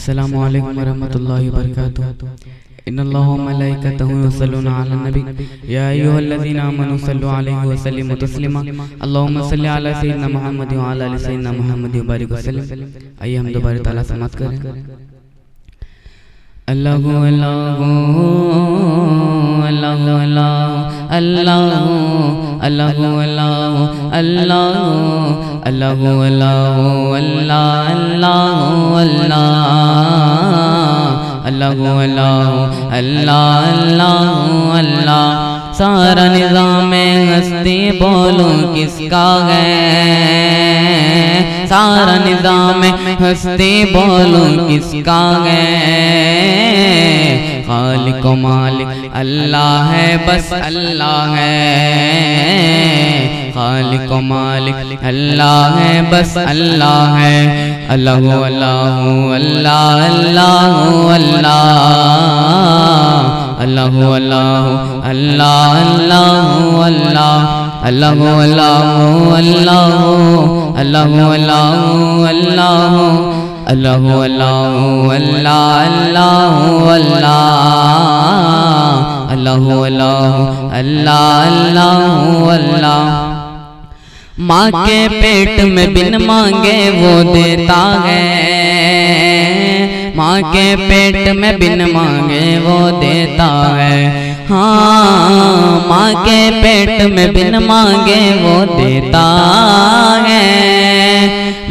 अस्सलामु अलैकुम वरहमतुल्लाहि वबरकातुहू। इन्नल्लाहा व मलाइकतहू युसल्लूना अलन नबी या अय्युहल्लज़ीना आमनू सल्लु अलैहि व सल्लिमू तस्लीमा। अल्लाहुम्मा सल्लि अला सय्यिदिना मुहम्मद व अला आलि सय्यिदिना मुहम्मद व बारिक वसल्लम। आइए हम दोबारा ताला समात करें। अल्लाहु अल्लाहु अल्लाहु अल्लाहु अल्लाहु अल्लाहु अल्लाहु अल्लाहु अल्लाहु अल्लाहु अल्लाहु अल्लाहु अल्लाह। सारा निज़ाम हस्ती बोलो किसका है, सारा निज़ाम हस्ती बोलो किसका है। खालिक व मालिक अल्लाह है, बस अल्लाह है। खालिक व मालिक अल्लाह है, बस अल्लाह है। अल्लाहु अल्लाहु अल्लाह अल्लाहु अल्लाह अल्लाहु अल्लाहु अल्लाह अल्लाहु अल्लाह अल्लाहु अल्लाहु अल्लाहु अल्लाहु अल्लाहु अल्लाहु अल्लाहु अल्लाहु अल्लाह अल्लाहु अल्लाहु अल्लाह अल्लाहु अल्लाह। माँ के पेट में बिन मांगे वो देता है, माँ के पेट में बिन मांगे वो देता है। हाँ, माँ के पेट में बिन मांगे वो देता है।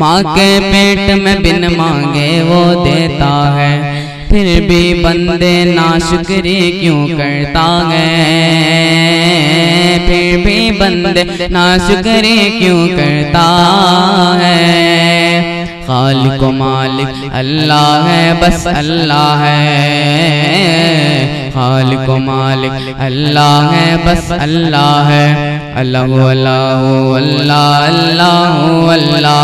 माँ के पेट में बिन मांगे वो देता है। फिर भी बंदे नाशुक्री क्यों करता है, फिर भी बंदे नाशुक्री क्यों करता है। खालिक व मालिक अल्लाह है, बस अल्लाह है। खालिक व मालिक अल्लाह है, बस अल्लाह है। अल्लाहु अल्लाहु अल्लाह अल्लाहु अल्लाह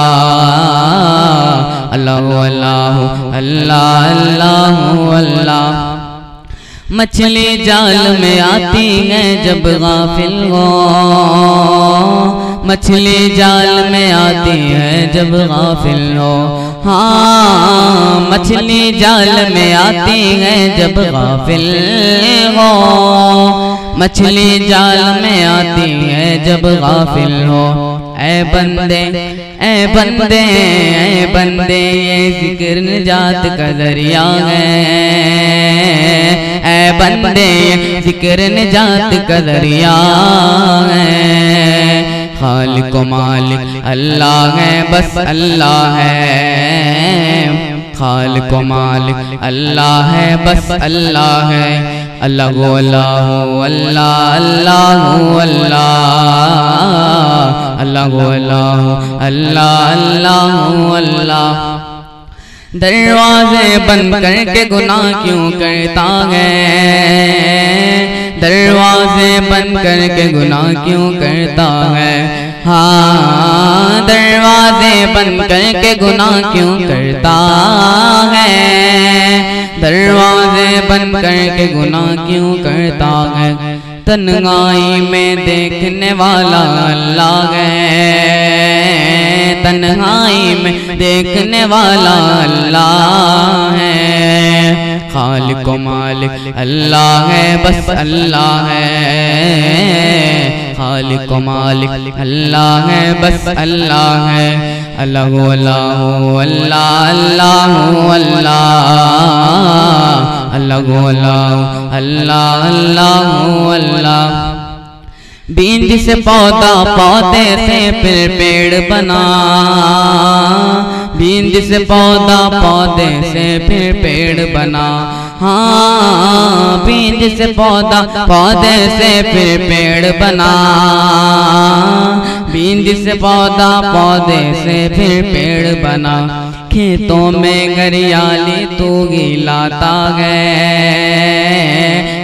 अल्लाहु अल्लाहु अल्लाह अल्लाहु अल्लाह। मछली जाल में आती है जब गाफिल हो, मछली जाल में आती है जब गाफिल हो। हाँ, मछली जाल में आती है जब गाफिल हो। मछली जाल में आती है जब गाफिल हो। ऐ बंदे ऐ बंदे ऐ बंदे, ये जिक्र निजात का दरिया है। ऐ बंदे जिक्र निजात का दरिया है। खालिक व मालिक अल्लाह है, बस अल्लाह है। खालिक व मालिक अल्लाह है, बस अल्लाह है। अल्लाहु अल्लाहु अल्लाह अल्लाहु अल्लाह अल्लाहु अल्लाहु अल्लाह अल्लाहु अल्लाह। दरवाजे बंद करके गुनाह क्यों करता है, दरवाजे बंद करके गुनाह क्यों करता है। हाँ, दरवाजे बंद करके गुनाह क्यों करता है। दरवाजे बंद करके गुनाह क्यों करता है। तन्हाई में देखने वाला अल्लाह है, तन्हाई में देखने वाला अल्लाह है। खालिक व मालिक अल्लाह है, बस अल्लाह है। खालिक व मालिक अल्लाह है, बस अल्लाह है। अल्लाहु अल्लाहु अल्लाह अल्लाहु अल्लाह अल्लाहु अल्लाह अल्लाहु अल्लाह। बीज से पौधा, पौधे से फिर पेड़ बना। बीज से पौधा, पौधे से फिर पेड़ बना। हाँ, बीज से पौधा, पौधे से फिर पेड़ बना। बीज से पौधा, पौधे से फिर पेड़ बना। खेतों में हरियाली तू ही लाता है,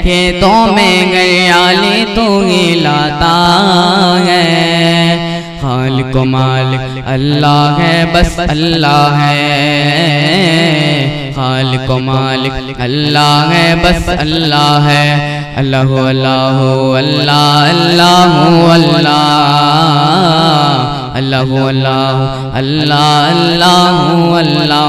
खेतों में हरियाली तू ही लाता है। खालिक व मालिक अल्लाह है, बस अल्लाह है। खालिक व मालिक अल्लाह है, बस अल्लाह है। अल्लाहु अल्लाहु अल्लाह अल्लाहु अल्लाह अल्लाहु अल्लाहु अल्लाह अल्लाहु अल्लाह।